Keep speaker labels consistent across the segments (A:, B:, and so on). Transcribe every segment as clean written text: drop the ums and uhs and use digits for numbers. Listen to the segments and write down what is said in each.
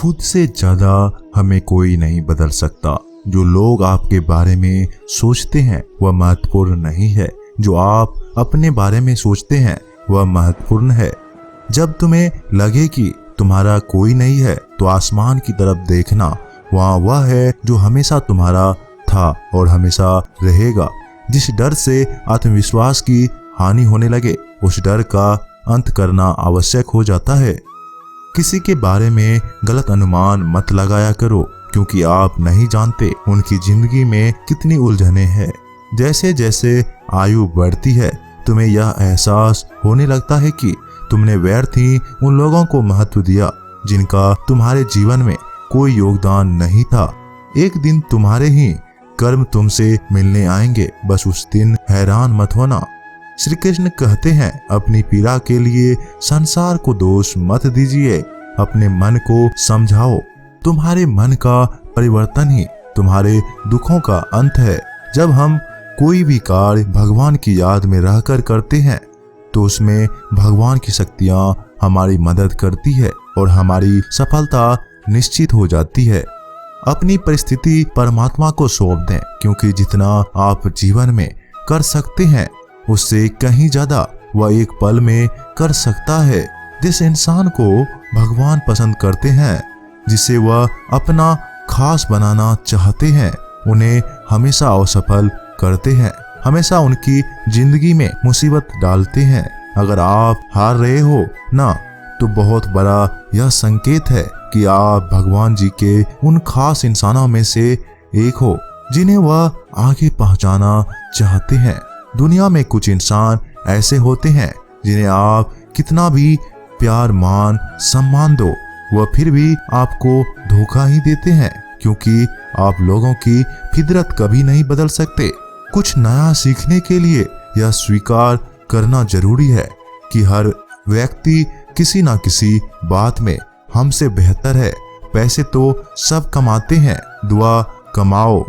A: खुद से ज्यादा हमें कोई नहीं बदल सकता। जो लोग आपके बारे में सोचते हैं वह महत्वपूर्ण नहीं है, जो आप अपने बारे में सोचते हैं वह महत्वपूर्ण है। जब तुम्हें लगे कि तुम्हारा कोई नहीं है तो आसमान की तरफ देखना, वहाँ वह है जो हमेशा तुम्हारा था और हमेशा रहेगा। जिस डर से आत्मविश्वास की हानि होने लगे, उस डर का अंत करना आवश्यक हो जाता है। किसी के बारे में गलत अनुमान मत लगाया करो, क्योंकि आप नहीं जानते उनकी जिंदगी में कितनी उलझनें हैं। जैसे जैसे आयु बढ़ती है, तुम्हें यह एहसास होने लगता है कि तुमने व्यर्थ ही उन लोगों को महत्व दिया जिनका तुम्हारे जीवन में कोई योगदान नहीं था। एक दिन तुम्हारे ही कर्म तुमसे मिलने आएंगे, बस उस दिन हैरान मत होना। श्री कृष्ण कहते हैं, अपनी पीड़ा के लिए संसार को दोष मत दीजिए, अपने मन को समझाओ। तुम्हारे मन का परिवर्तन ही तुम्हारे दुखों का अंत है। जब हम कोई भी कार्य भगवान की याद में रहकर करते हैं तो उसमें भगवान की शक्तियां हमारी मदद करती है और हमारी सफलता निश्चित हो जाती है। अपनी परिस्थिति परमात्मा को सौंप दें, क्योंकि जितना आप जीवन में कर सकते हैं उससे कहीं ज्यादा वह एक पल में कर सकता है। जिस इंसान को भगवान पसंद करते हैं, जिसे वह अपना खास बनाना चाहते हैं, उन्हें हमेशा असफल करते हैं, हमेशा उनकी जिंदगी में मुसीबत डालते हैं। अगर आप हार रहे हो ना, तो बहुत बड़ा यह संकेत है कि आप भगवान जी के उन खास इंसानों में से एक हो जिन्हें वह आगे पहुंचाना चाहते हैं। दुनिया में कुछ इंसान ऐसे होते हैं जिन्हें आप कितना भी प्यार, मान, सम्मान दो, वह फिर भी आपको धोखा ही देते हैं, क्योंकि आप लोगों की फितरत कभी नहीं बदल सकते। कुछ नया सीखने के लिए यह स्वीकार करना जरूरी है कि हर व्यक्ति किसी न किसी बात में हमसे बेहतर है। पैसे तो सब कमाते हैं, दुआ कमाओ।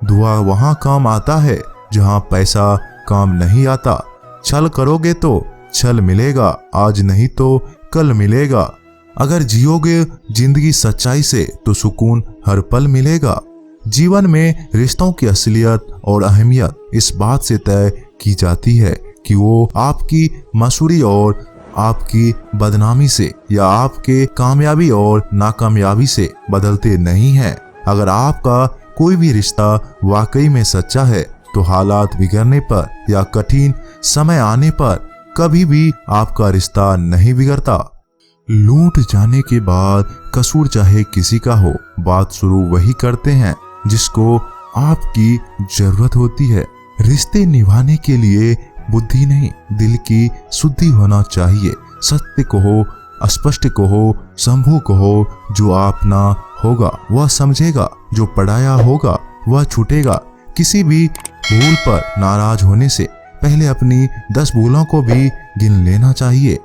A: दुआ वहां काम आता है जहां पैसा काम नहीं आता। छल करोगे तो छल मिलेगा, आज नहीं तो कल मिलेगा। अगर जियोगे जिंदगी सच्चाई से तो सुकून हर पल मिलेगा। जीवन में रिश्तों की असलियत और अहमियत इस बात से तय की जाती है कि वो आपकी मशहूरी और आपकी बदनामी से या आपके कामयाबी और नाकामयाबी से बदलते नहीं हैं। अगर आपका कोई भी रिश्ता वाकई में सच्चा है तो हालात बिगड़ने पर या कठिन समय आने पर कभी भी आपका रिश्ता नहीं बिगड़ता। लूट जाने के बाद कसूर चाहे किसी का हो, बात शुरू वही करते हैं जिसको आपकी जरूरत होती है। रिश्ते निभाने के लिए बुद्धि नहीं, दिल की शुद्धि होना चाहिए। सत्य कहो, स्पष्ट कहो, संभव कहो। जो अपना होगा वह समझेगा, जो पढ़ाया होगा वह छूटेगा। किसी भी भूल पर नाराज होने से पहले अपनी 10 भूलों को भी गिन लेना चाहिए।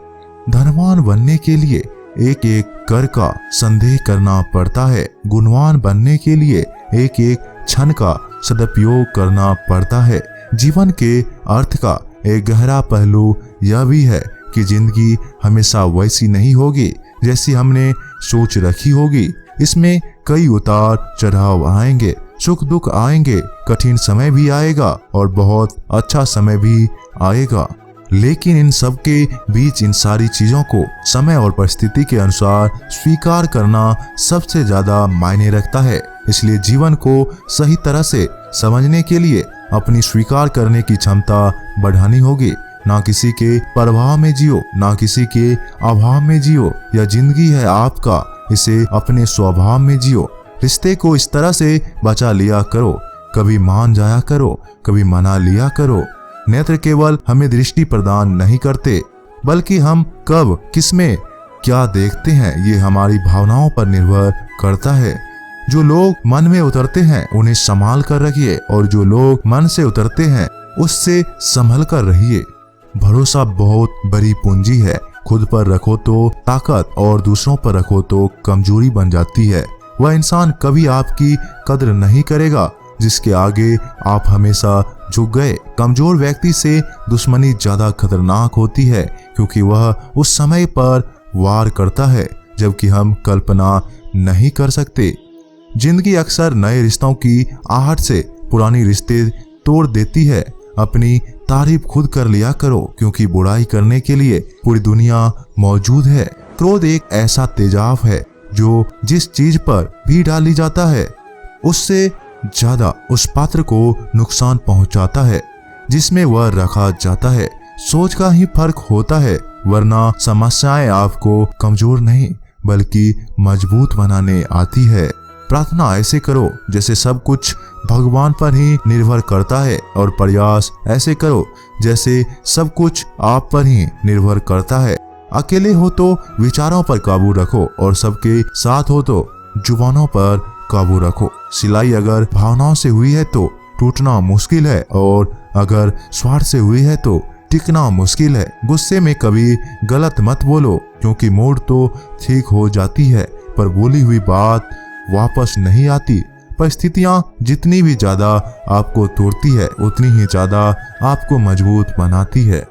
A: धनवान बनने के लिए एक एक कर का संदेह करना पड़ता है। गुणवान बनने के लिए एक एक क्षण का सदुपयोग करना पड़ता है। जीवन के अर्थ का एक गहरा पहलू यह भी है कि जिंदगी हमेशा वैसी नहीं होगी जैसी हमने सोच रखी होगी। इसमें कई उतार चढ़ाव आएंगे, सुख दुख आएंगे, कठिन समय भी आएगा और बहुत अच्छा समय भी आएगा। लेकिन इन सब के बीच इन सारी चीजों को समय और परिस्थिति के अनुसार स्वीकार करना सबसे ज्यादा मायने रखता है। इसलिए जीवन को सही तरह से समझने के लिए अपनी स्वीकार करने की क्षमता बढ़ानी होगी। ना किसी के प्रभाव में जियो, ना किसी के अभाव में जियो। यह जिंदगी है आपका, इसे अपने स्वभाव में जियो। रिश्ते को इस तरह से बचा लिया करो, कभी मान जाया करो, कभी मना लिया करो। नेत्र केवल हमें दृष्टि प्रदान नहीं करते, बल्कि हम कब किसमें क्या देखते हैं ये हमारी भावनाओं पर निर्भर करता है। जो लोग मन में उतरते हैं उन्हें संभाल कर रखिए, और जो लोग मन से उतरते हैं उससे संभल कर रहिए। भरोसा बहुत बड़ी पूंजी है। खुद पर रखो तो ताकत और दूसरों पर रखो तो कमजोरी बन जाती है। वह इंसान कभी आपकी कदर नहीं करेगा जिसके आगे आप हमेशा झुक गए। कमजोर व्यक्ति से दुश्मनी ज्यादा खतरनाक होती है, क्योंकि वह उस समय पर वार करता है जबकि हम कल्पना नहीं कर सकते। जिंदगी अक्सर नए रिश्तों की आहट से पुरानी रिश्ते तोड़ देती है। अपनी तारीफ खुद कर लिया करो, क्योंकि बुराई करने के लिए पूरी दुनिया मौजूद है। क्रोध एक ऐसा तेजाब है जो जिस चीज पर भी डाली जाता है उससे ज्यादा उस पात्र को नुकसान पहुंचाता है जिसमें वह रखा जाता है। सोच का ही फर्क होता है, वरना समस्याएं आपको कमजोर नहीं बल्कि मजबूत बनाने आती है। प्रार्थना ऐसे करो जैसे सब कुछ भगवान पर ही निर्भर करता है, और प्रयास ऐसे करो जैसे सब कुछ आप पर ही निर्भर करता है। अकेले हो तो विचारों पर काबू रखो, और सबके साथ हो तो जुबानों पर काबू रखो। सिलाई अगर भावनाओं से हुई है तो टूटना मुश्किल है, और अगर स्वार्थ से हुई है तो टिकना मुश्किल है। गुस्से में कभी गलत मत बोलो, क्योंकि मूड तो ठीक हो जाती है पर बोली हुई बात वापस नहीं आती। परिस्थितियां जितनी भी ज्यादा आपको तोड़ती है उतनी ही ज्यादा आपको मजबूत बनाती है।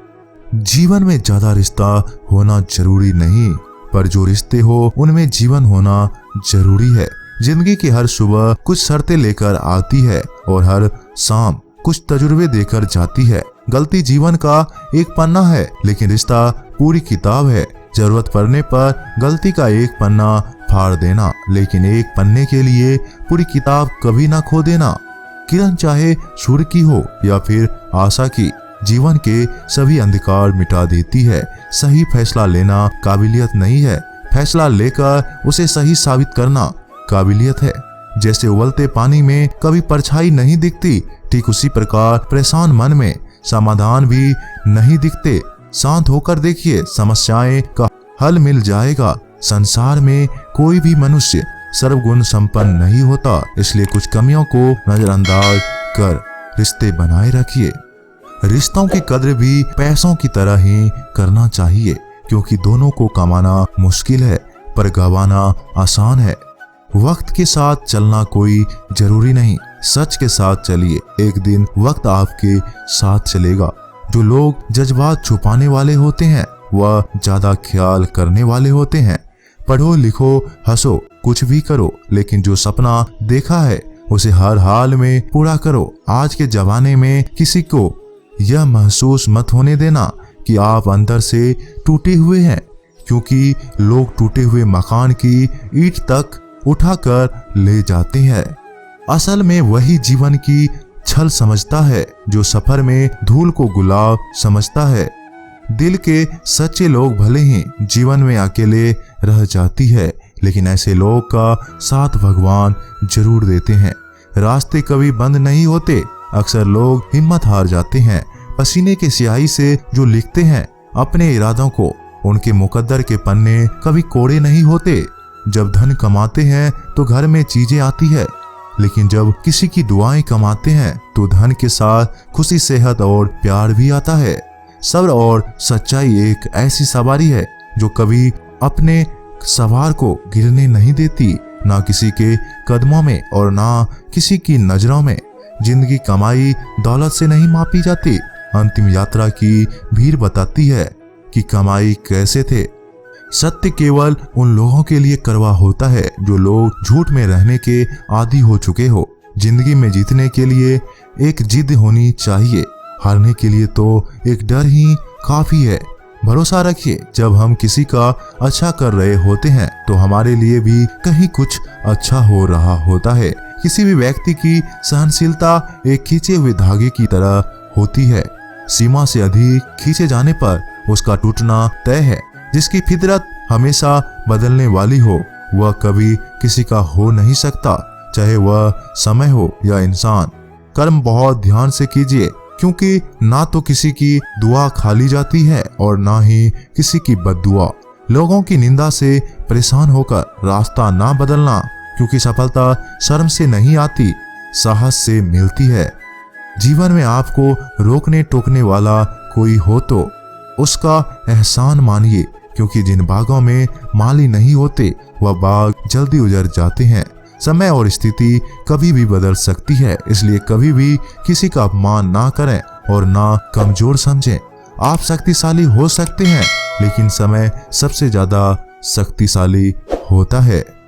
A: जीवन में ज्यादा रिश्ता होना जरूरी नहीं, पर जो रिश्ते हो उनमें जीवन होना जरूरी है। जिंदगी की हर सुबह कुछ शर्तें लेकर आती है और हर शाम कुछ तजुर्बे देकर जाती है। गलती जीवन का एक पन्ना है, लेकिन रिश्ता पूरी किताब है। जरूरत पड़ने पर गलती का एक पन्ना फाड़ देना, लेकिन एक पन्ने के लिए पूरी किताब कभी ना खो देना। किरण चाहे सूर्य की हो या फिर आशा की, जीवन के सभी अंधकार मिटा देती है। सही फैसला लेना काबिलियत नहीं है, फैसला लेकर उसे सही साबित करना काबिलियत है। जैसे उबलते पानी में कभी परछाई नहीं दिखती, ठीक उसी प्रकार परेशान मन में समाधान भी नहीं दिखते। शांत होकर देखिए, समस्याएं का हल मिल जाएगा। संसार में कोई भी मनुष्य सर्वगुण संपन्न नहीं होता, इसलिए कुछ कमियों को नजरअंदाज कर रिश्ते बनाए रखिए। रिश्तों की कद्र भी पैसों की तरह ही करना चाहिए, क्योंकि दोनों को कमाना मुश्किल है पर गंवाना आसान है। वक्त के साथ चलना कोई जरूरी नहीं, सच के साथ चलिए, एक दिन वक्त आपके साथ चलेगा। जो लोग जज्बात छुपाने वाले होते हैं वह ज्यादा ख्याल करने वाले होते हैं। पढ़ो लिखो हंसो कुछ भी करो, लेकिन जो सपना देखा है उसे हर हाल में पूरा करो। आज के जमाने में किसी को यह महसूस मत होने देना कि आप अंदर से टूटे हुए हैं, क्योंकि लोग टूटे हुए मकान की ईंट तक उठाकर ले जाते हैं। असल में वही जीवन की छल समझता है जो सफर में धूल को गुलाब समझता है। दिल के सच्चे लोग भले ही जीवन में अकेले रह जाती है, लेकिन ऐसे लोग का साथ भगवान जरूर देते हैं। रास्ते कभी बंद नहीं होते, अक्सर लोग हिम्मत हार जाते हैं। पसीने के स्याही से जो लिखते हैं अपने इरादों को, उनके मुकद्दर के पन्ने कभी कोरे नहीं होते। जब धन कमाते हैं तो घर में चीजें आती है, लेकिन जब किसी की दुआएं कमाते हैं तो धन के साथ खुशी, सेहत और प्यार भी आता है। सब्र और सच्चाई एक ऐसी सवारी है जो कभी अपने सवार को गिरने नहीं देती, ना किसी के कदमों में और ना किसी की नजरों में। जिंदगी कमाई दौलत से नहीं मापी जाती, अंतिम यात्रा की भीड़ बताती है कि कमाई कैसे थे। सत्य केवल उन लोगों के लिए कड़वा होता है जो लोग झूठ में रहने के आदी हो चुके हो। जिंदगी में जीतने के लिए एक जिद होनी चाहिए, हारने के लिए तो एक डर ही काफी है। भरोसा रखिए, जब हम किसी का अच्छा कर रहे होते हैं तो हमारे लिए भी कहीं कुछ अच्छा हो रहा होता है। किसी भी व्यक्ति की सहनशीलता एक खींचे हुए धागे की तरह होती है, सीमा से अधिक खींचे जाने पर उसका टूटना तय है। जिसकी फितरत हमेशा बदलने वाली हो वह कभी किसी का हो नहीं सकता, चाहे वह समय हो या इंसान। कर्म बहुत ध्यान से कीजिए, क्योंकि ना तो किसी की दुआ खाली जाती है और ना ही किसी की बद्दुआ। लोगों की निंदा से परेशान होकर रास्ता ना बदलना, क्योंकि सफलता शर्म से नहीं आती, साहस से मिलती है। जीवन में आपको रोकने टोकने वाला कोई हो तो उसका एहसान मानिए, क्योंकि जिन बागों में माली नहीं होते वह बाग जल्दी उजड़ जाते हैं। समय और स्थिति कभी भी बदल सकती है, इसलिए कभी भी किसी का अपमान ना करें और ना कमजोर समझें। आप शक्तिशाली हो सकते हैं, लेकिन समय सबसे ज्यादा शक्तिशाली होता है।